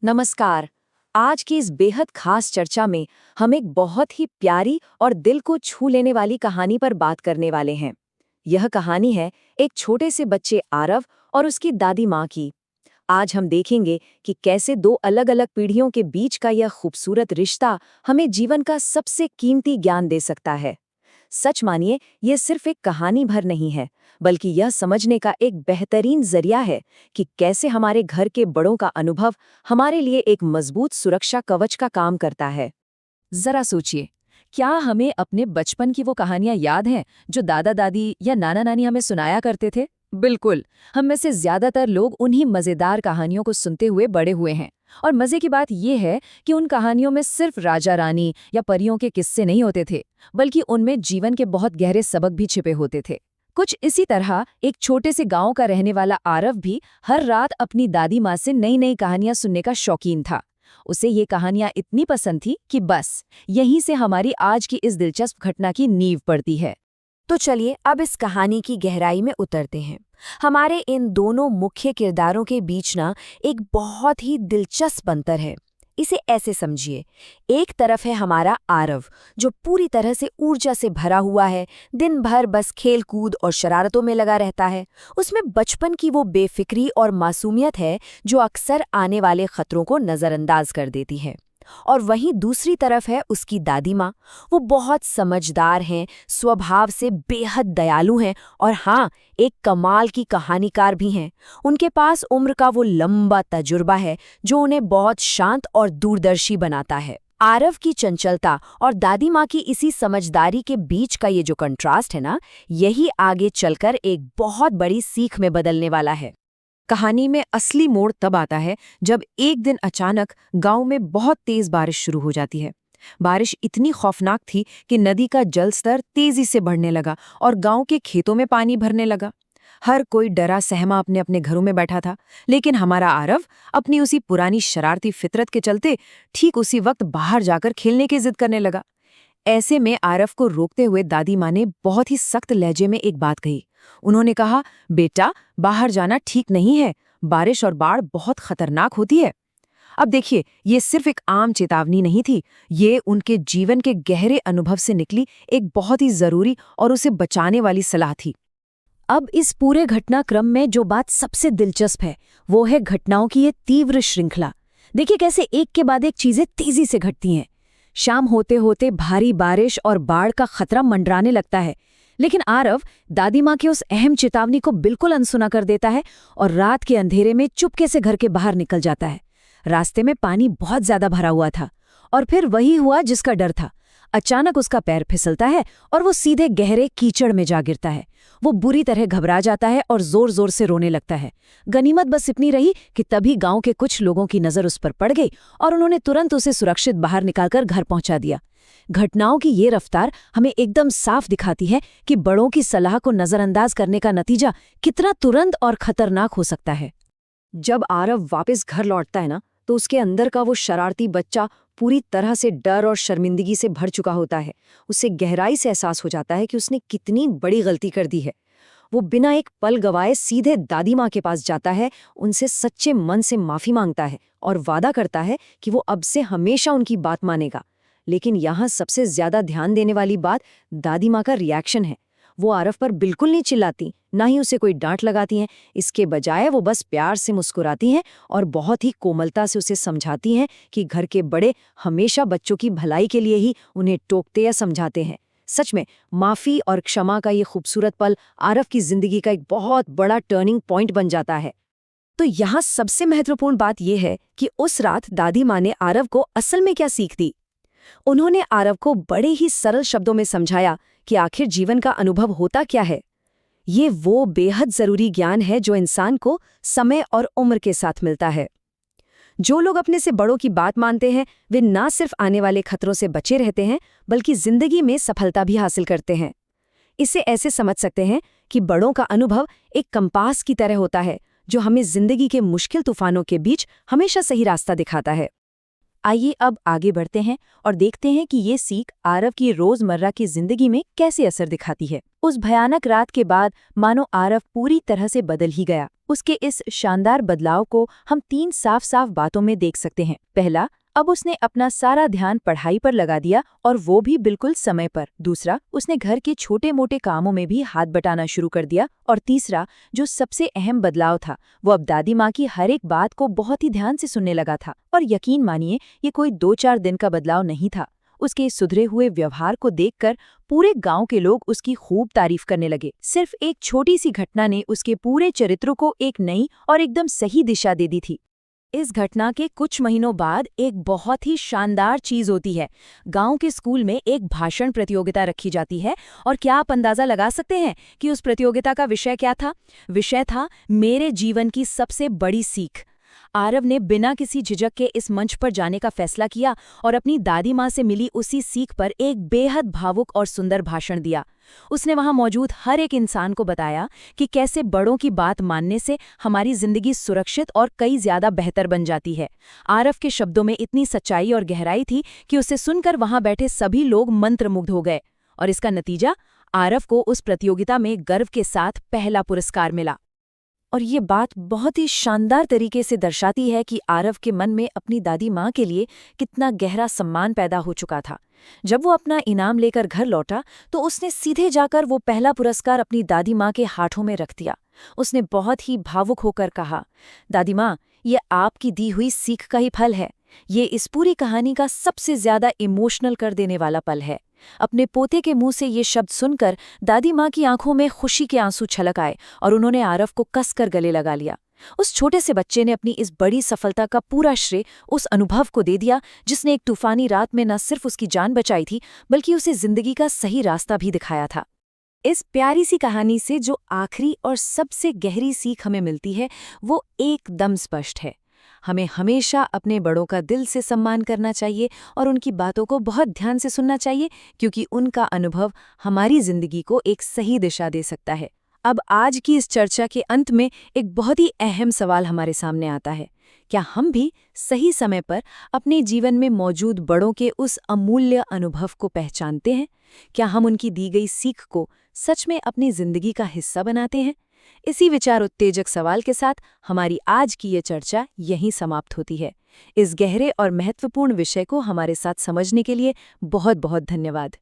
नमस्कार। आज की इस बेहद खास चर्चा में हम एक बहुत ही प्यारी और दिल को छू लेने वाली कहानी पर बात करने वाले हैं। यह कहानी है एक छोटे से बच्चे आरव और उसकी दादी माँ की। आज हम देखेंगे कि कैसे दो अलग-अलग पीढ़ियों के बीच का यह खूबसूरत रिश्ता हमें जीवन का सबसे कीमती ज्ञान दे सकता है। सच मानिए, ये सिर्फ एक कहानी भर नहीं है, बल्कि यह समझने का एक बेहतरीन जरिया है कि कैसे हमारे घर के बड़ों का अनुभव हमारे लिए एक मजबूत सुरक्षा कवच का काम करता है। जरा सोचिए, क्या हमें अपने बचपन की वो कहानियां याद हैं जो दादा दादी या नाना नानी हमें सुनाया करते थे? बिल्कुल। हम में से ज्यादातर लोग उन्हीं मजेदार कहानियों को सुनते हुए बड़े हुए हैं। और मजे की बात यह है कि उन कहानियों में सिर्फ राजा रानी या परियों के किस्से नहीं होते थे, बल्कि उनमें जीवन के बहुत गहरे सबक भी छिपे होते थे। कुछ इसी तरह एक छोटे से गांव का रहने वाला आरव भी हर रात अपनी दादी माँ से नई नई कहानियां सुनने का शौकीन था। उसे ये कहानियां इतनी पसंद थी कि बस यहीं से हमारी आज की इस दिलचस्प घटना की नींव पड़ती है। तो चलिए अब इस कहानी की गहराई में उतरते हैं। हमारे इन दोनों मुख्य किरदारों के बीच ना एक बहुत ही दिलचस्प अंतर है। इसे ऐसे समझिए, एक तरफ है हमारा आरव, जो पूरी तरह से ऊर्जा से भरा हुआ है, दिन भर बस खेल कूद और शरारतों में लगा रहता है। उसमें बचपन की वो बेफिक्री और मासूमियत है जो अक्सर आने वाले खतरों को नज़रअंदाज कर देती है। और वहीं दूसरी तरफ है उसकी दादी माँ। वो बहुत समझदार हैं, स्वभाव से बेहद दयालु हैं और हाँ, एक कमाल की कहानीकार भी हैं। उनके पास उम्र का वो लंबा तजुर्बा है जो उन्हें बहुत शांत और दूरदर्शी बनाता है। आरव की चंचलता और दादी माँ की इसी समझदारी के बीच का ये जो कंट्रास्ट है ना, यही आगे चलकर एक बहुत बड़ी सीख में बदलने वाला है। कहानी में असली मोड़ तब आता है जब एक दिन अचानक गांव में बहुत तेज बारिश शुरू हो जाती है। बारिश इतनी खौफनाक थी कि नदी का जलस्तर तेजी से बढ़ने लगा और गांव के खेतों में पानी भरने लगा। हर कोई डरा सहमा अपने अपने घरों में बैठा था, लेकिन हमारा आरव अपनी उसी पुरानी शरारती फितरत के चलते ठीक उसी वक्त बाहर जाकर खेलने की जिद करने लगा। ऐसे में आरव को रोकते हुए दादी माँ ने बहुत ही सख्त लहजे में एक बात कही। उन्होंने कहा, बेटा, बाहर जाना ठीक नहीं है, बारिश और बाढ़ बहुत खतरनाक होती है। अब देखिए, ये सिर्फ एक आम चेतावनी नहीं थी, ये उनके जीवन के गहरे अनुभव से निकली एक बहुत ही जरूरी और उसे बचाने वाली सलाह थी। अब इस पूरे घटनाक्रम में जो बात सबसे दिलचस्प है, वो है घटनाओं की ये तीव्र श्रृंखला। देखिए कैसे एक के बाद एक चीजें तेजी से घटती हैं। शाम होते होते भारी बारिश और बाढ़ का खतरा मंडराने लगता है, लेकिन आरव दादी माँ की उस अहम चेतावनी को बिल्कुल अनसुना कर देता है और रात के अंधेरे में चुपके से घर के बाहर निकल जाता है। रास्ते में पानी बहुत ज्यादा भरा हुआ था और फिर वही हुआ जिसका डर था। अचानक उसका पैर फिसलता है और वो सीधे गहरे कीचड़ में जा गिरता है। वो बुरी तरह घबरा जाता है और जोर जोर से रोने लगता है। गनीमत बस इतनी रही कि तभी गांव के कुछ लोगों की नजर उस पर पड़ गई और उन्होंने तुरंत उसे सुरक्षित बाहर निकालकर घर पहुंचा दिया। घटनाओं की ये रफ्तार हमें एकदम साफ दिखाती है कि बड़ों की सलाह को नजरअंदाज करने का नतीजा कितना तुरंत और खतरनाक हो सकता है। जब आरव वापस घर लौटता है ना, तो उसके अंदर का वो शरारती बच्चा पूरी तरह से डर और शर्मिंदगी से भर चुका होता है। उसे गहराई से एहसास हो जाता है कि उसने कितनी बड़ी गलती कर दी है। वो बिना एक पल गवाए सीधे दादी माँ के पास जाता है, उनसे सच्चे मन से माफी मांगता है और वादा करता है कि वो अब से हमेशा उनकी बात मानेगा। लेकिन यहाँ सबसे ज्यादा ध्यान देने वाली बात दादी माँ का रिएक्शन है। वो आरव पर बिल्कुल नहीं चिल्लाती, ना ही उसे कोई डांट लगाती हैं। इसके बजाय वो बस प्यार से मुस्कुराती हैं और बहुत ही कोमलता से उसे समझाती हैं कि घर के बड़े हमेशा बच्चों की भलाई के लिए ही उन्हें टोकते या समझाते हैं। सच में माफी और क्षमा का ये खूबसूरत पल आरव की जिंदगी का एक बहुत बड़ा टर्निंग पॉइंट बन जाता है। तो यहाँ सबसे महत्वपूर्ण बात यह है कि उस रात दादी माँ ने आरव को असल में क्या सीख दी। उन्होंने आरव को बड़े ही सरल शब्दों में समझाया कि आखिर जीवन का अनुभव होता क्या है। ये वो बेहद जरूरी ज्ञान है जो इंसान को समय और उम्र के साथ मिलता है। जो लोग अपने से बड़ों की बात मानते हैं, वे ना सिर्फ आने वाले खतरों से बचे रहते हैं, बल्कि जिंदगी में सफलता भी हासिल करते हैं। इसे ऐसे समझ सकते हैं कि बड़ों का अनुभव एक कंपास की तरह होता है, जो हमें जिंदगी के मुश्किल तूफानों के बीच हमेशा सही रास्ता दिखाता है। आइए अब आगे बढ़ते हैं और देखते हैं कि ये सीख आरव की रोजमर्रा की जिंदगी में कैसे असर दिखाती है। उस भयानक रात के बाद मानो आरव पूरी तरह से बदल ही गया। उसके इस शानदार बदलाव को हम 3 साफ-साफ बातों में देख सकते हैं। पहला, अब उसने अपना सारा ध्यान पढ़ाई पर लगा दिया और वो भी बिल्कुल समय पर। दूसरा, उसने घर के छोटे-मोटे कामों में भी हाथ बटाना शुरू कर दिया। और तीसरा, जो सबसे अहम बदलाव था, वो अब दादी माँ की हर एक बात को बहुत ही ध्यान से सुनने लगा था। और यकीन मानिए, ये कोई 2-4 दिन का बदलाव नहीं था। उसके सुधरे हुए व्यवहार को देखकर पूरे गांव के लोग उसकी खूब तारीफ करने लगे। सिर्फ एक छोटी सी घटना ने उसके पूरे चरित्र को एक नई और एकदम सही दिशा दे दी थी। इस घटना के कुछ महीनों बाद एक बहुत ही शानदार चीज होती है। गांव के स्कूल में एक भाषण प्रतियोगिता रखी जाती है। और क्या आप अंदाजा लगा सकते हैं कि उस प्रतियोगिता का विषय क्या था? विषय था मेरे जीवन की सबसे बड़ी सीख। आरव ने बिना किसी झिझक के इस मंच पर जाने का फैसला किया और अपनी दादी माँ से मिली उसी सीख पर एक बेहद भावुक और सुंदर भाषण दिया। उसने वहां मौजूद हर एक इंसान को बताया कि कैसे बड़ों की बात मानने से हमारी जिंदगी सुरक्षित और कई ज्यादा बेहतर बन जाती है। आरव के शब्दों में इतनी सच्चाई और गहराई थी कि उसे सुनकर वहां बैठे सभी लोग मंत्रमुग्ध हो गए। और इसका नतीजा, आरव को उस प्रतियोगिता में गर्व के साथ पहला पुरस्कार मिला। और ये बात बहुत ही शानदार तरीके से दर्शाती है कि आरव के मन में अपनी दादी माँ के लिए कितना गहरा सम्मान पैदा हो चुका था। जब वो अपना इनाम लेकर घर लौटा तो उसने सीधे जाकर वो पहला पुरस्कार अपनी दादी माँ के हाथों में रख दिया। उसने बहुत ही भावुक होकर कहा, दादी माँ, ये आपकी दी हुई सीख का ही फल है। ये इस पूरी कहानी का सबसे ज्यादा इमोशनल कर देने वाला पल है। अपने पोते के मुंह से ये शब्द सुनकर दादी माँ की आंखों में खुशी के आंसू छलक आए और उन्होंने आरव को कसकर गले लगा लिया। उस छोटे से बच्चे ने अपनी इस बड़ी सफलता का पूरा श्रेय उस अनुभव को दे दिया जिसने एक तूफानी रात में न सिर्फ उसकी जान बचाई थी, बल्कि उसे जिंदगी का सही रास्ता भी दिखाया था। इस प्यारी सी कहानी से जो आखिरी और सबसे गहरी सीख हमें मिलती है, वो एकदम स्पष्ट है। हमें हमेशा अपने बड़ों का दिल से सम्मान करना चाहिए और उनकी बातों को बहुत ध्यान से सुनना चाहिए, क्योंकि उनका अनुभव हमारी जिंदगी को एक सही दिशा दे सकता है। अब आज की इस चर्चा के अंत में एक बहुत ही अहम सवाल हमारे सामने आता है। क्या हम भी सही समय पर अपने जीवन में मौजूद बड़ों के उस अमूल्य अनुभव को पहचानते हैं? क्या हम उनकी दी गई सीख को सच में अपनी जिंदगी का हिस्सा बनाते हैं? इसी विचार उत्तेजक सवाल के साथ हमारी आज की ये चर्चा यहीं समाप्त होती है। इस गहरे और महत्वपूर्ण विषय को हमारे साथ समझने के लिए बहुत बहुत धन्यवाद।